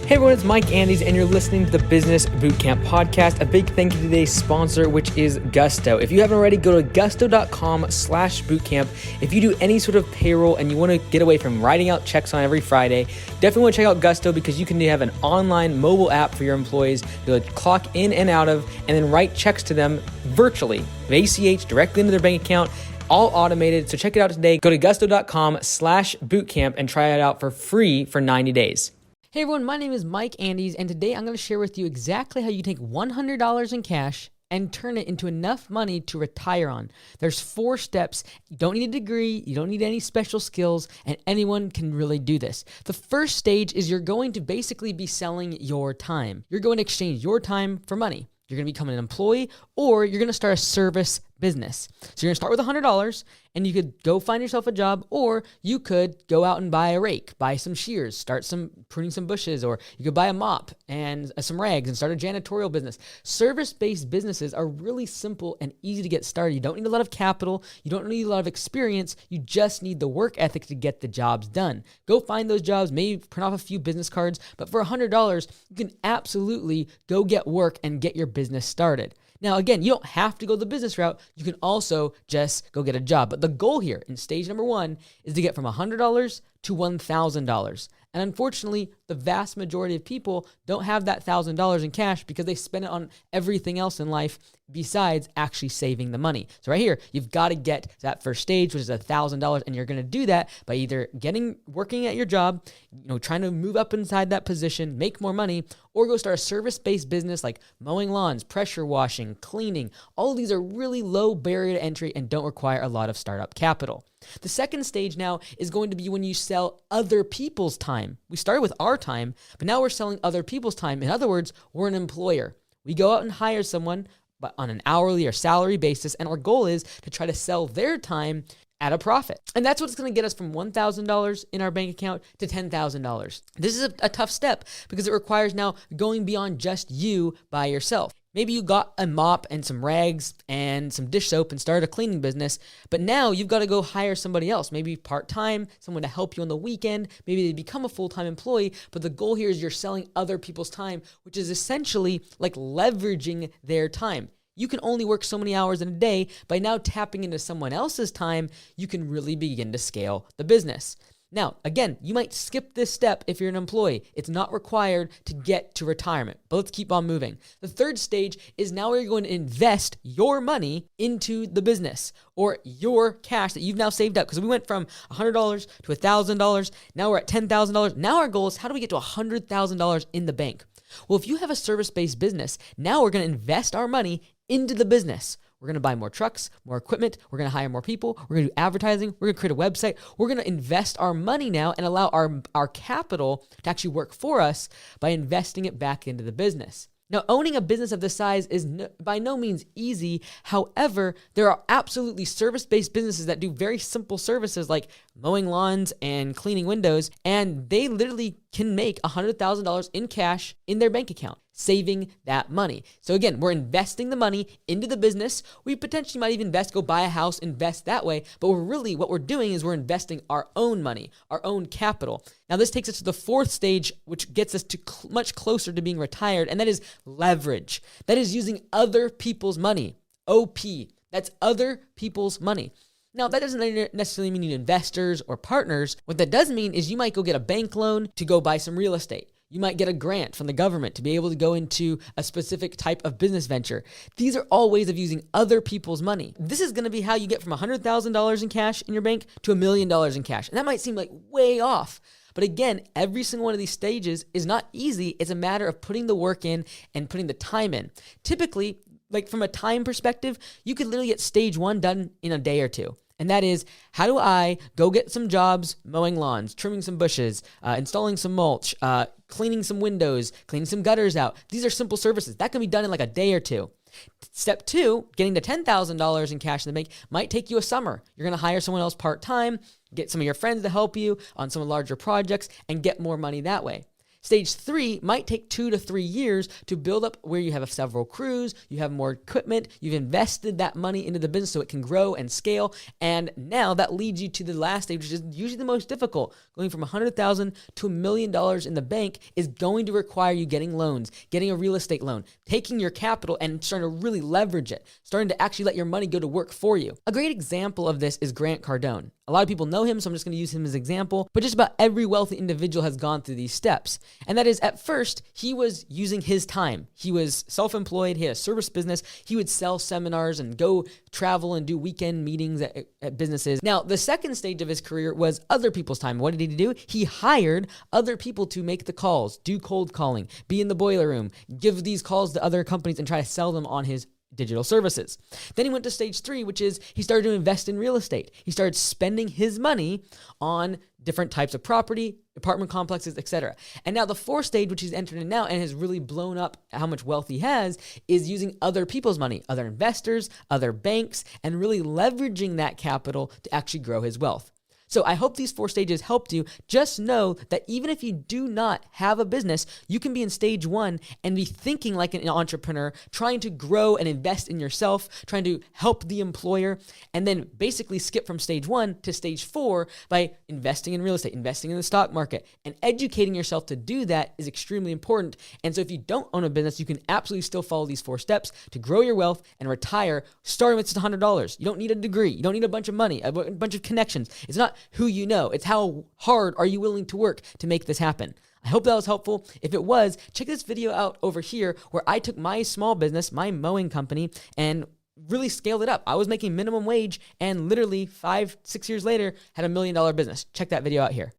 Hey everyone, it's Mike Andes, and you're listening to the Business Bootcamp Podcast. A big thank you to today's sponsor, which is Gusto. If you haven't already, go to gusto.com/bootcamp. If you do any sort of payroll and you want to get away from writing out checks on every Friday, definitely want to check out Gusto because you can have an online mobile app for your employees to clock in and out of and then write checks to them virtually, ACH, directly into their bank account. All automated. So check it out today. Go to gusto.com/bootcamp and try it out for free for 90 days. Hey everyone, my name is Mike Andes, and today I'm going to share with you exactly how you take $100 in cash and turn it into enough money to retire on. There's 4 steps. You don't need a degree, you don't need any special skills, and anyone can really do this. The first stage is you're going to basically be selling your time. You're going to exchange your time for money. You're going to become an employee, or you're going to start a service business. So you're going to start with $100, and you could go find yourself a job, or you could go out and buy a rake, buy some shears, start pruning some bushes, or you could buy a mop and some rags and start a janitorial business. Service-based businesses are really simple and easy to get started. You don't need a lot of capital. You don't need a lot of experience. You just need the work ethic to get the jobs done. Go find those jobs, maybe print off a few business cards, but for $100, you can absolutely go get work and get your business started. Now, again, you don't have to go the business route. You can also just go get a job. But the goal here in stage number 1 is to get from $100 to $1,000. And unfortunately, the vast majority of people don't have that $1,000 in cash because they spend it on everything else in life besides actually saving the money. So right here, you've got to get to that first stage, which is $1,000, and you're going to do that by either working at your job, trying to move up inside that position, make more money, or go start a service-based business like mowing lawns, pressure washing, cleaning. All of these are really low barrier to entry and don't require a lot of startup capital. The second stage now is going to be when you sell other people's time. We started with our time, but now we're selling other people's time. In other words, we're an employer. We go out and hire someone, but on an hourly or salary basis, and our goal is to try to sell their time at a profit. And that's what's going to get us from $1,000 in our bank account to $10,000. This is a tough step because it requires now going beyond just you by yourself. Maybe you got a mop and some rags and some dish soap and started a cleaning business, but now you've got to go hire somebody else, maybe part-time, someone to help you on the weekend. Maybe they become a full-time employee, but the goal here is you're selling other people's time, which is essentially like leveraging their time. You can only work so many hours in a day. By now tapping into someone else's time, you can really begin to scale the business. Now, again, you might skip this step if you're an employee. It's not required to get to retirement, but let's keep on moving. The third stage is now where you're going to invest your money into the business or your cash that you've now saved up. Because we went from $100 to $1,000. Now we're at $10,000. Now our goal is how do we get to $100,000 in the bank? Well, if you have a service-based business, now we're going to invest our money into the business. We're going to buy more trucks, more equipment. We're going to hire more people. We're going to do advertising. We're going to create a website. We're going to invest our money now and allow our capital to actually work for us by investing it back into the business. Now, owning a business of this size is by no means easy. However, there are absolutely service-based businesses that do very simple services like mowing lawns and cleaning windows, and they literally can make $100,000 in cash in their bank account, saving that money. So again, we're investing the money into the business. We potentially might even go buy a house, invest that way, but what we're doing is we're investing our own money, our own capital. Now this takes us to the fourth stage, which gets us to much closer to being retired, and that is leverage. That is using other people's money. OP, that's other people's money. Now, that doesn't necessarily mean you need investors or partners. What that does mean is you might go get a bank loan to go buy some real estate. You might get a grant from the government to be able to go into a specific type of business venture. These are all ways of using other people's money. This is going to be how you get from $100,000 in cash in your bank to $1 million in cash. And that might seem like way off. But again, every single one of these stages is not easy. It's a matter of putting the work in and putting the time in. Typically, like from a time perspective, you could literally get stage 1 done in a day or 2. And that is, how do I go get some jobs mowing lawns, trimming some bushes, installing some mulch, cleaning some windows, cleaning some gutters out. These are simple services. That can be done in like a day or 2. Step 2, getting to $10,000 in cash in the bank might take you a summer. You're going to hire someone else part-time, get some of your friends to help you on some larger projects, and get more money that way. Stage 3 might take 2 to 3 years to build up where you have several crews, you have more equipment, you've invested that money into the business so it can grow and scale. And now that leads you to the last stage, which is usually the most difficult. Going from $100,000 to $1 million in the bank is going to require you getting loans, getting a real estate loan, taking your capital and starting to really leverage it, starting to actually let your money go to work for you. A great example of this is Grant Cardone. A lot of people know him, so I'm just going to use him as an example, but just about every wealthy individual has gone through these steps. And that is, at first, he was using his time. He was self-employed, he had a service business, he would sell seminars and go travel and do weekend meetings at businesses. Now, the second stage of his career was other people's time. What did he do? He hired other people to make the calls, do cold calling, be in the boiler room, give these calls to other companies and try to sell them on his digital services. Then he went to stage 3, which is he started to invest in real estate. He started spending his money on different types of property, apartment complexes, etc. And now the fourth stage, which he's entered in now and has really blown up how much wealth he has, is using other people's money, other investors, other banks, and really leveraging that capital to actually grow his wealth. So I hope these 4 stages helped you. Just know that even if you do not have a business, you can be in stage 1 and be thinking like an entrepreneur, trying to grow and invest in yourself, trying to help the employer, and then basically skip from stage 1 to stage 4 by investing in real estate, investing in the stock market, and educating yourself to do that is extremely important. And so if you don't own a business, you can absolutely still follow these 4 steps to grow your wealth and retire starting with just $100. You don't need a degree. You don't need a bunch of money, a bunch of connections. It's not who you know. It's how hard are you willing to work to make this happen. I hope that was helpful. If it was, check this video out over here where I took my small business, my mowing company, and really scaled it up. I was making minimum wage and literally 5-6 years later had $1 million business. Check that video out here.